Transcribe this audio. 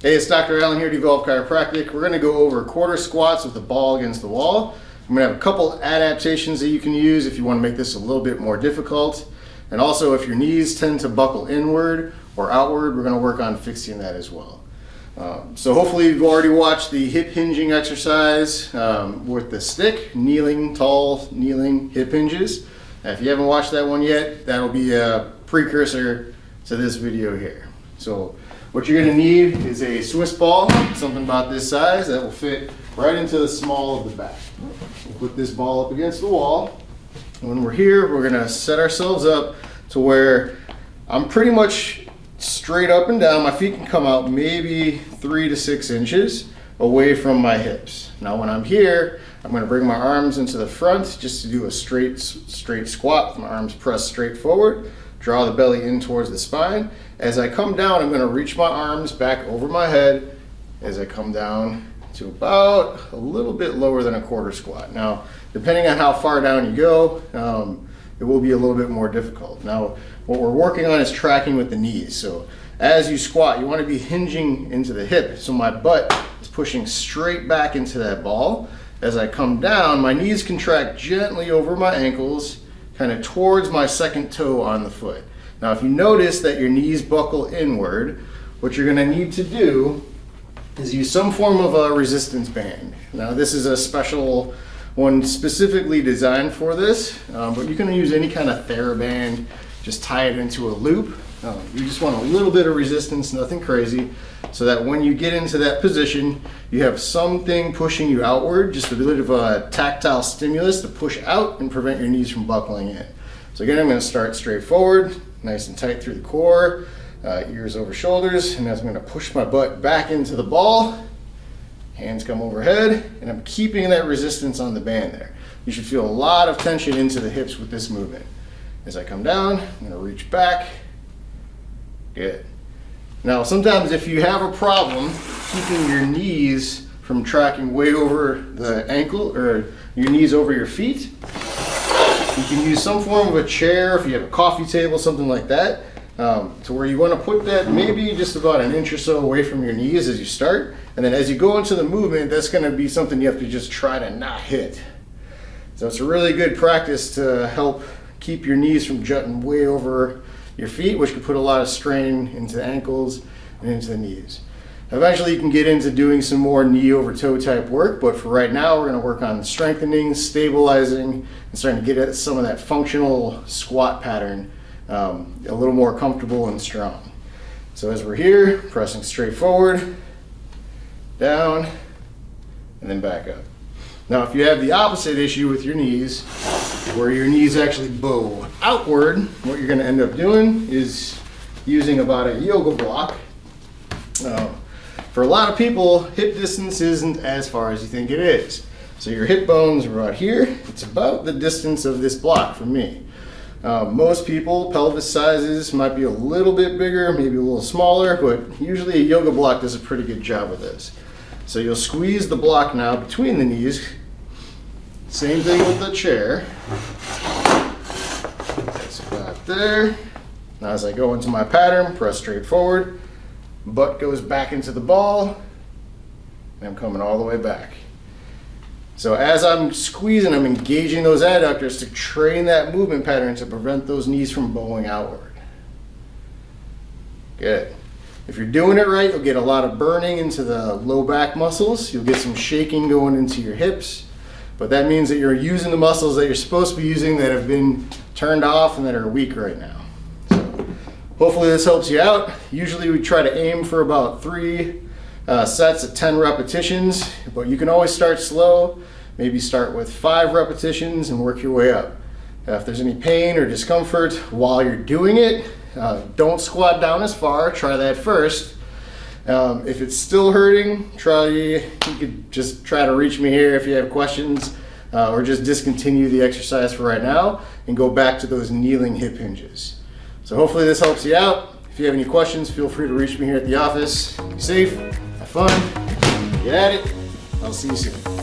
Hey, it's Dr. Allin here, Develop Chiropractic. We're going to go over quarter squats with the ball against the wall. I'm going to have a couple adaptations that you can use if you want to make this a little bit more difficult. And also, if your knees tend to buckle inward or outward, we're going to work on fixing that as well. So hopefully you've already watched the hip hinging exercise with the stick, kneeling, tall, kneeling hip hinges. If you haven't watched that one yet, that'll be a precursor to this video here. So what you're going to need is a Swiss ball, something about this size that will fit right into the small of the back. We'll put this ball up against the wall. And when we're here, we're going to set ourselves up to where I'm pretty much straight up and down. My feet can come out maybe 3 to 6 inches away from my hips. Now when I'm here, I'm going to bring my arms into the front just to do a straight squat with my arms pressed straight forward. Draw the belly in towards the spine. As I come down, I'm going to reach my arms back over my head as I come down to about a little bit lower than a quarter squat. Now, depending on how far down you go, it will be a little bit more difficult. Now, what we're working on is tracking with the knees. So as you squat, you want to be hinging into the hip. So my butt is pushing straight back into that ball. As I come down, my knees contract gently over my ankles, kind of towards my second toe on the foot. Now, if you notice that your knees buckle inward, what you're going to need to do is use some form of a resistance band. Now, this is a special one specifically designed for this, but you can use any kind of TheraBand. Just tie it into a loop. You just want a little bit of resistance, nothing crazy, so that when you get into that position, you have something pushing you outward, just a bit of a tactile stimulus to push out and prevent your knees from buckling in. So again, I'm going to start straight forward, nice and tight through the core, ears over shoulders, and I'm going to push my butt back into the ball. Hands come overhead, and I'm keeping that resistance on the band there. You should feel a lot of tension into the hips with this movement. As I come down, I'm going to reach back. Good. Now, sometimes if you have a problem keeping your knees from tracking way over the ankle or your knees over your feet, you can use some form of a chair, if you have a coffee table, something like that, to where you want to put that maybe just about an inch or so away from your knees as you start. And then as you go into the movement, that's going to be something you have to just try to not hit. So it's a really good practice to help keep your knees from jutting way over your feet, which can put a lot of strain into the ankles and into the knees. Eventually you can get into doing some more knee over toe type work, but for right now we're going to work on strengthening, stabilizing, and starting to get at some of that functional squat pattern a little more comfortable and strong. So as we're here, pressing straight forward, down, and then back up. Now if you have the opposite issue with your knees, where your knees actually bow outward, what you're going to end up doing is using about a yoga block. For a lot of people, hip distance isn't as far as you think it is. So your hip bones are out here. It's about the distance of this block from me. Most people, pelvis sizes might be a little bit bigger, maybe a little smaller, but usually a yoga block does a pretty good job of this. So you'll squeeze the block now between the knees. Same thing with the chair. That's about there. Now as I go into my pattern, press straight forward, butt goes back into the ball, and I'm coming all the way back. So as I'm squeezing, I'm engaging those adductors to train that movement pattern to prevent those knees from bowing outward. Good. If you're doing it right, you'll get a lot of burning into the low back muscles. You'll get some shaking going into your hips. But that means that you're using the muscles that you're supposed to be using that have been turned off and that are weak right now. So hopefully this helps you out. Usually we try to aim for about 3 sets at 10 repetitions, but you can always start slow. Maybe start with 5 repetitions and work your way up. If there's any pain or discomfort while you're doing it, don't squat down as far. Try that first. If it's still hurting, you could just try to reach me here if you have questions, or just discontinue the exercise for right now and go back to those kneeling hip hinges. So hopefully this helps you out. If you have any questions, feel free to reach me here at the office. Be safe, have fun, get at it. I'll see you soon.